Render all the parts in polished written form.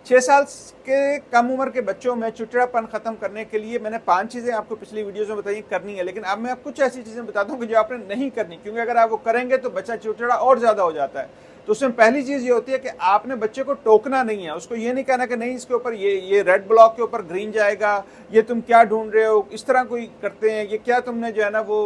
6 साल के कम उम्र के बच्चों में चिड़चिड़ापन खत्म करने के लिए मैंने 5 चीज़ें आपको पिछली वीडियोज़ में बताई करनी है, लेकिन अब मैं आप कुछ ऐसी चीज़ें बताता हूँ कि जो आपने नहीं करनी, क्योंकि अगर आप वो करेंगे तो बच्चा चिड़चिड़ा और ज़्यादा हो जाता है। तो उसमें पहली चीज़ ये होती है कि आपने बच्चे को टोकना नहीं है, उसको ये नहीं कहना कि नहीं इसके ऊपर ये रेड ब्लॉक के ऊपर ग्रीन जाएगा, ये तुम क्या ढूंढ रहे हो, इस तरह कोई करते हैं, ये क्या तुमने जो है ना वो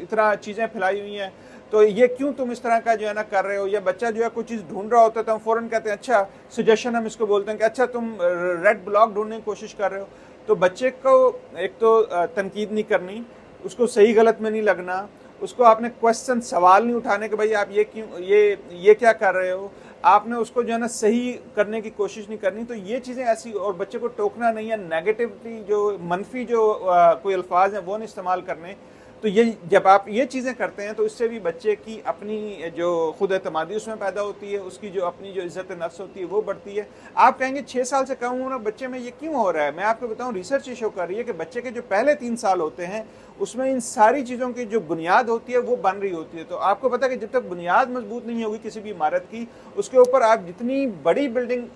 इतना चीज़ें फैलाई हुई हैं, तो ये क्यों तुम इस तरह का जो है ना कर रहे हो। या बच्चा जो है कोई चीज़ ढूंढ रहा होता है तो हम फ़ौरन कहते हैं, अच्छा सजेशन हम इसको बोलते हैं कि अच्छा तुम रेड ब्लॉक ढूंढने की कोशिश कर रहे हो। तो बच्चे को एक तो तनकीद नहीं करनी, उसको सही गलत में नहीं लगना, उसको आपने क्वेश्चन सवाल नहीं उठाने के भाई आप ये क्यों ये क्या कर रहे हो, आपने उसको जो है ना सही करने की कोशिश नहीं करनी। तो ये चीज़ें ऐसी, और बच्चे को टोकना नहीं है, नेगेटिवली जो मनफी जो कोई अल्फाज हैं वो नहीं इस्तेमाल करने। तो ये जब आप ये चीज़ें करते हैं तो इससे भी बच्चे की अपनी जो खुद एतमादी उसमें पैदा होती है, उसकी जो अपनी जो इज़्ज़त नफ्स होती है वो बढ़ती है। आप कहेंगे 6 साल से कम उम्र बच्चे में ये क्यों हो रहा है, मैं आपको बताऊं रिसर्च ये शो कर रही है कि बच्चे के जो पहले 3 साल होते हैं उसमें इन सारी चीज़ों की जो बुनियाद होती है वो बन रही होती है। तो आपको पता है कि जब तक बुनियाद मजबूत नहीं होगी किसी भी इमारत की, उसके ऊपर आप जितनी बड़ी बिल्डिंग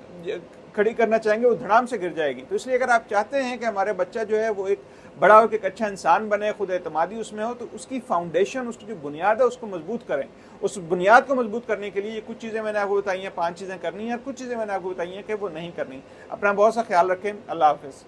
खड़ी करना चाहेंगे वो धड़ाम से गिर जाएगी। तो इसलिए अगर आप चाहते हैं कि हमारे बच्चा जो है वो एक बड़ा होकर एक अच्छा इंसान बने, खुद एतमादी उसमें हो, तो उसकी फाउंडेशन, उसकी जो बुनियाद है उसको मजबूत करें। उस बुनियाद को मजबूत करने के लिए ये कुछ चीज़ें मैंने आपको बताई हैं, 5 चीज़ें करनी है, और कुछ चीज़ें मैंने आपको बताई हैं कि वो नहीं करनी। अपना बहुत सा ख्याल रखें। अल्लाह हाफिज़।